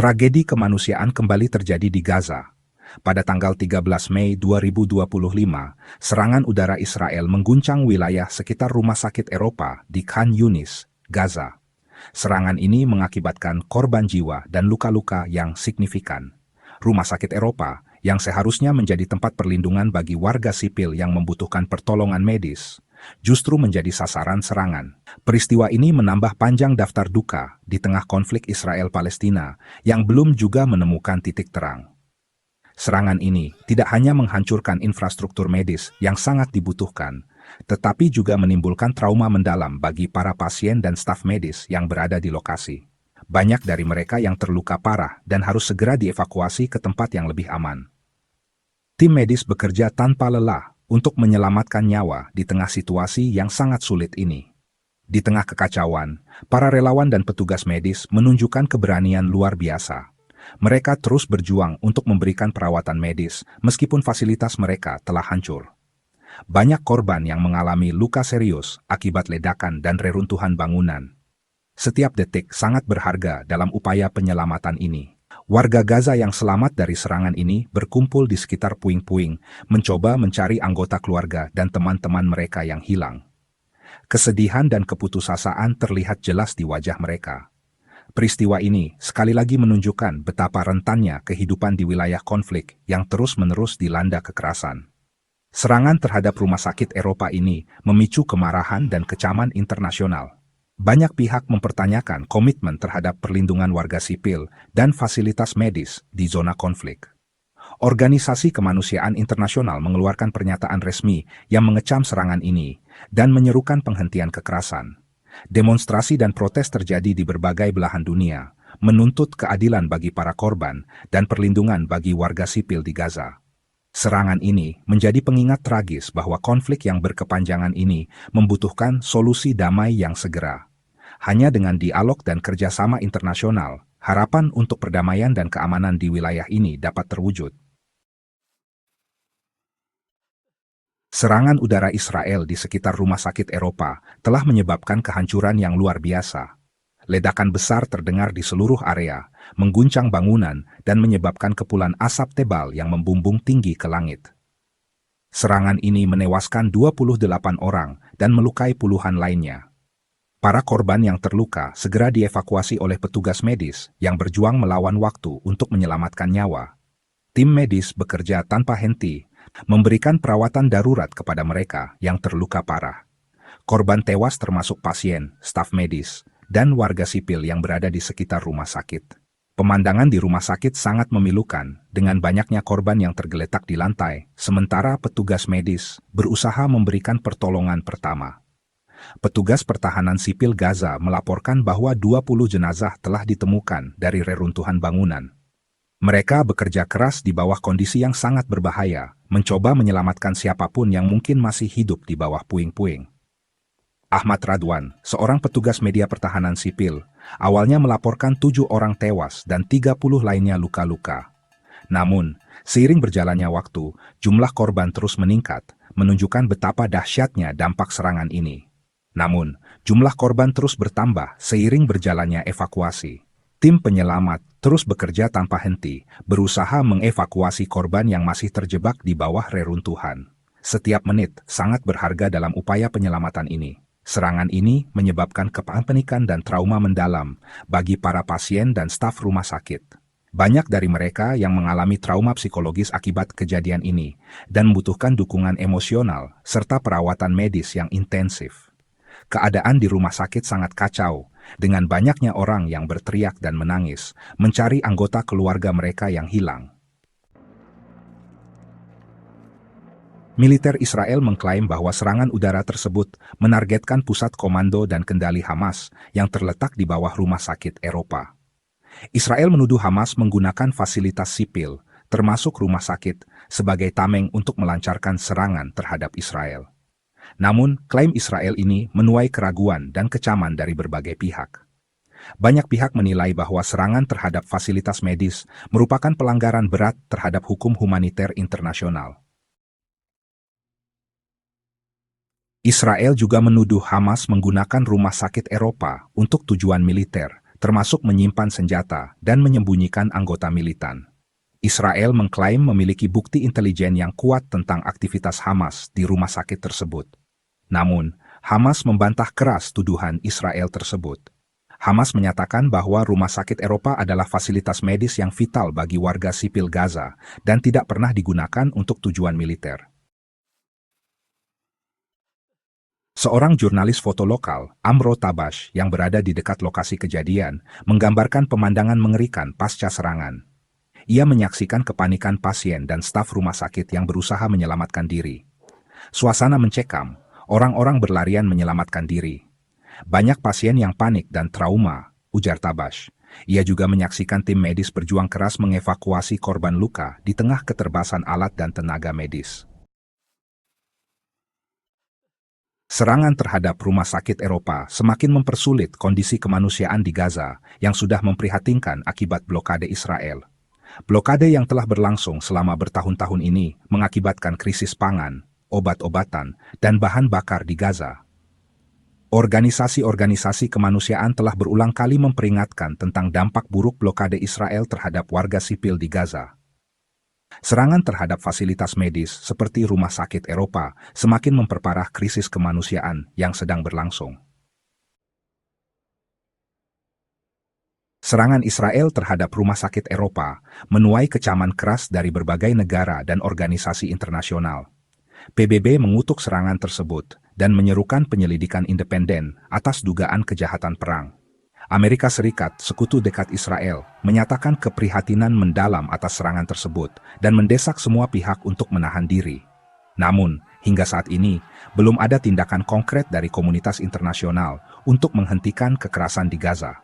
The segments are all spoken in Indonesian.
Tragedi kemanusiaan kembali terjadi di Gaza. Pada tanggal 13 Mei 2025, serangan udara Israel mengguncang wilayah sekitar rumah sakit Eropa di Khan Yunis, Gaza. Serangan ini mengakibatkan korban jiwa dan luka-luka yang signifikan. Rumah sakit Eropa, yang seharusnya menjadi tempat perlindungan bagi warga sipil yang membutuhkan pertolongan medis, justru menjadi sasaran serangan. Peristiwa ini menambah panjang daftar duka di tengah konflik Israel-Palestina yang belum juga menemukan titik terang. Serangan ini tidak hanya menghancurkan infrastruktur medis yang sangat dibutuhkan, tetapi juga menimbulkan trauma mendalam bagi para pasien dan staf medis yang berada di lokasi. Banyak dari mereka yang terluka parah dan harus segera dievakuasi ke tempat yang lebih aman. Tim medis bekerja tanpa lelah untuk menyelamatkan nyawa di tengah situasi yang sangat sulit ini. Di tengah kekacauan, para relawan dan petugas medis menunjukkan keberanian luar biasa. Mereka terus berjuang untuk memberikan perawatan medis meskipun fasilitas mereka telah hancur. Banyak korban yang mengalami luka serius akibat ledakan dan reruntuhan bangunan. Setiap detik sangat berharga dalam upaya penyelamatan ini. Warga Gaza yang selamat dari serangan ini berkumpul di sekitar puing-puing, mencoba mencari anggota keluarga dan teman-teman mereka yang hilang. Kesedihan dan keputusasaan terlihat jelas di wajah mereka. Peristiwa ini sekali lagi menunjukkan betapa rentannya kehidupan di wilayah konflik yang terus-menerus dilanda kekerasan. Serangan terhadap rumah sakit Eropa ini memicu kemarahan dan kecaman internasional. Banyak pihak mempertanyakan komitmen terhadap perlindungan warga sipil dan fasilitas medis di zona konflik. Organisasi kemanusiaan internasional mengeluarkan pernyataan resmi yang mengecam serangan ini dan menyerukan penghentian kekerasan. Demonstrasi dan protes terjadi di berbagai belahan dunia, menuntut keadilan bagi para korban dan perlindungan bagi warga sipil di Gaza. Serangan ini menjadi pengingat tragis bahwa konflik yang berkepanjangan ini membutuhkan solusi damai yang segera. Hanya dengan dialog dan kerjasama internasional, harapan untuk perdamaian dan keamanan di wilayah ini dapat terwujud. Serangan udara Israel di sekitar rumah sakit Eropa telah menyebabkan kehancuran yang luar biasa. Ledakan besar terdengar di seluruh area, mengguncang bangunan dan menyebabkan kepulan asap tebal yang membumbung tinggi ke langit. Serangan ini menewaskan 28 orang dan melukai puluhan lainnya. Para korban yang terluka segera dievakuasi oleh petugas medis yang berjuang melawan waktu untuk menyelamatkan nyawa. Tim medis bekerja tanpa henti, memberikan perawatan darurat kepada mereka yang terluka parah. Korban tewas termasuk pasien, staf medis, dan warga sipil yang berada di sekitar rumah sakit. Pemandangan di rumah sakit sangat memilukan, dengan banyaknya korban yang tergeletak di lantai, sementara petugas medis berusaha memberikan pertolongan pertama. Petugas pertahanan sipil Gaza melaporkan bahwa 20 jenazah telah ditemukan dari reruntuhan bangunan. Mereka bekerja keras di bawah kondisi yang sangat berbahaya, mencoba menyelamatkan siapapun yang mungkin masih hidup di bawah puing-puing. Ahmad Radwan, seorang petugas media pertahanan sipil, awalnya melaporkan 7 orang tewas dan 30 lainnya luka-luka. Namun, seiring berjalannya waktu, jumlah korban terus meningkat, menunjukkan betapa dahsyatnya dampak serangan ini. Namun, jumlah korban terus bertambah seiring berjalannya evakuasi. Tim penyelamat terus bekerja tanpa henti, berusaha mengevakuasi korban yang masih terjebak di bawah reruntuhan. Setiap menit sangat berharga dalam upaya penyelamatan ini. Serangan ini menyebabkan kepanikan dan trauma mendalam bagi para pasien dan staf rumah sakit. Banyak dari mereka yang mengalami trauma psikologis akibat kejadian ini dan membutuhkan dukungan emosional serta perawatan medis yang intensif. Keadaan di rumah sakit sangat kacau, dengan banyaknya orang yang berteriak dan menangis, mencari anggota keluarga mereka yang hilang. Militer Israel mengklaim bahwa serangan udara tersebut menargetkan pusat komando dan kendali Hamas yang terletak di bawah rumah sakit Eropa. Israel menuduh Hamas menggunakan fasilitas sipil, termasuk rumah sakit, sebagai tameng untuk melancarkan serangan terhadap Israel. Namun, klaim Israel ini menuai keraguan dan kecaman dari berbagai pihak. Banyak pihak menilai bahwa serangan terhadap fasilitas medis merupakan pelanggaran berat terhadap hukum humaniter internasional. Israel juga menuduh Hamas menggunakan rumah sakit Eropa untuk tujuan militer, termasuk menyimpan senjata dan menyembunyikan anggota militan. Israel mengklaim memiliki bukti intelijen yang kuat tentang aktivitas Hamas di rumah sakit tersebut. Namun, Hamas membantah keras tuduhan Israel tersebut. Hamas menyatakan bahwa rumah sakit Eropa adalah fasilitas medis yang vital bagi warga sipil Gaza dan tidak pernah digunakan untuk tujuan militer. Seorang jurnalis foto lokal, Amro Tabash, yang berada di dekat lokasi kejadian, menggambarkan pemandangan mengerikan pasca serangan. Ia menyaksikan kepanikan pasien dan staf rumah sakit yang berusaha menyelamatkan diri. Suasana mencekam, orang-orang berlarian menyelamatkan diri. Banyak pasien yang panik dan trauma, ujar Tabash. Ia juga menyaksikan tim medis berjuang keras mengevakuasi korban luka di tengah keterbatasan alat dan tenaga medis. Serangan terhadap rumah sakit Eropa semakin mempersulit kondisi kemanusiaan di Gaza yang sudah memprihatinkan akibat blokade Israel. Blokade yang telah berlangsung selama bertahun-tahun ini mengakibatkan krisis pangan, obat-obatan, dan bahan bakar di Gaza. Organisasi-organisasi kemanusiaan telah berulang kali memperingatkan tentang dampak buruk blokade Israel terhadap warga sipil di Gaza. Serangan terhadap fasilitas medis seperti rumah sakit Eropa semakin memperparah krisis kemanusiaan yang sedang berlangsung. Serangan Israel terhadap rumah sakit Eropa menuai kecaman keras dari berbagai negara dan organisasi internasional. PBB mengutuk serangan tersebut dan menyerukan penyelidikan independen atas dugaan kejahatan perang. Amerika Serikat, sekutu dekat Israel, menyatakan keprihatinan mendalam atas serangan tersebut dan mendesak semua pihak untuk menahan diri. Namun, hingga saat ini, belum ada tindakan konkret dari komunitas internasional untuk menghentikan kekerasan di Gaza.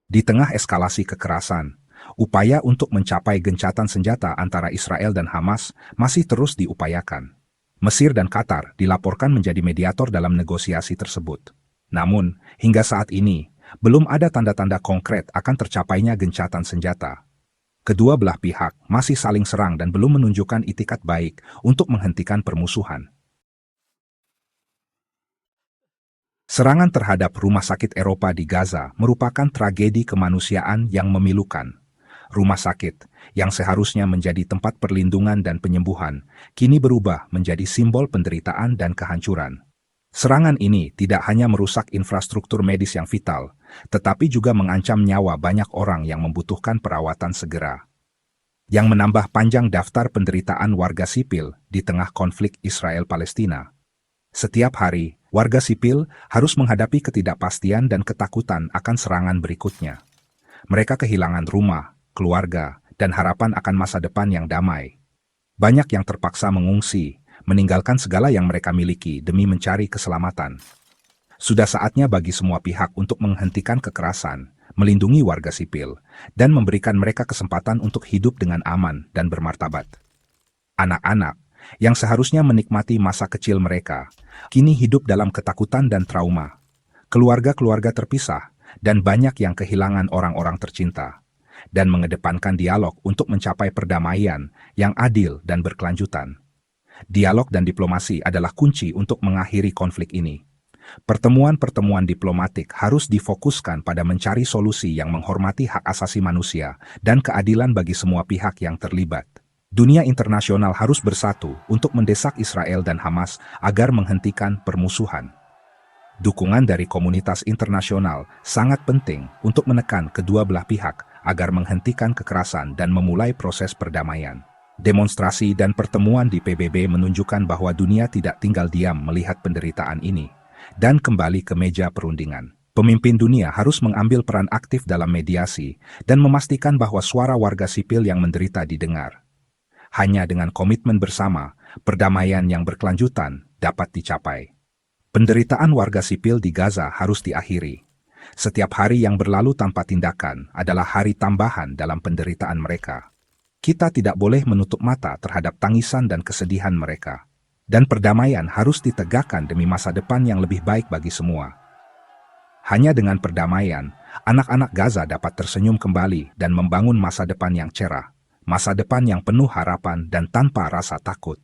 Di tengah eskalasi kekerasan, upaya untuk mencapai gencatan senjata antara Israel dan Hamas masih terus diupayakan. Mesir dan Qatar dilaporkan menjadi mediator dalam negosiasi tersebut. Namun, hingga saat ini, belum ada tanda-tanda konkret akan tercapainya gencatan senjata. Kedua belah pihak masih saling serang dan belum menunjukkan itikat baik untuk menghentikan permusuhan. Serangan terhadap rumah sakit Eropa di Gaza merupakan tragedi kemanusiaan yang memilukan. Rumah sakit, yang seharusnya menjadi tempat perlindungan dan penyembuhan, kini berubah menjadi simbol penderitaan dan kehancuran. Serangan ini tidak hanya merusak infrastruktur medis yang vital, tetapi juga mengancam nyawa banyak orang yang membutuhkan perawatan segera. Yang menambah panjang daftar penderitaan warga sipil di tengah konflik Israel-Palestina. Setiap hari, warga sipil harus menghadapi ketidakpastian dan ketakutan akan serangan berikutnya. Mereka kehilangan rumah, keluarga, dan harapan akan masa depan yang damai. Banyak yang terpaksa mengungsi, meninggalkan segala yang mereka miliki demi mencari keselamatan. Sudah saatnya bagi semua pihak untuk menghentikan kekerasan, melindungi warga sipil, dan memberikan mereka kesempatan untuk hidup dengan aman dan bermartabat. Anak-anak, yang seharusnya menikmati masa kecil mereka, kini hidup dalam ketakutan dan trauma. Keluarga-keluarga terpisah, dan banyak yang kehilangan orang-orang tercinta. Dan mengedepankan dialog untuk mencapai perdamaian yang adil dan berkelanjutan. Dialog dan diplomasi adalah kunci untuk mengakhiri konflik ini. Pertemuan-pertemuan diplomatik harus difokuskan pada mencari solusi yang menghormati hak asasi manusia dan keadilan bagi semua pihak yang terlibat. Dunia internasional harus bersatu untuk mendesak Israel dan Hamas agar menghentikan permusuhan. Dukungan dari komunitas internasional sangat penting untuk menekan kedua belah pihak agar menghentikan kekerasan dan memulai proses perdamaian. Demonstrasi dan pertemuan di PBB menunjukkan bahwa dunia tidak tinggal diam melihat penderitaan ini, dan kembali ke meja perundingan. Pemimpin dunia harus mengambil peran aktif dalam mediasi dan memastikan bahwa suara warga sipil yang menderita didengar. Hanya dengan komitmen bersama, perdamaian yang berkelanjutan dapat dicapai. Penderitaan warga sipil di Gaza harus diakhiri. Setiap hari yang berlalu tanpa tindakan adalah hari tambahan dalam penderitaan mereka. Kita tidak boleh menutup mata terhadap tangisan dan kesedihan mereka. Dan perdamaian harus ditegakkan demi masa depan yang lebih baik bagi semua. Hanya dengan perdamaian, anak-anak Gaza dapat tersenyum kembali dan membangun masa depan yang cerah. Masa depan yang penuh harapan dan tanpa rasa takut.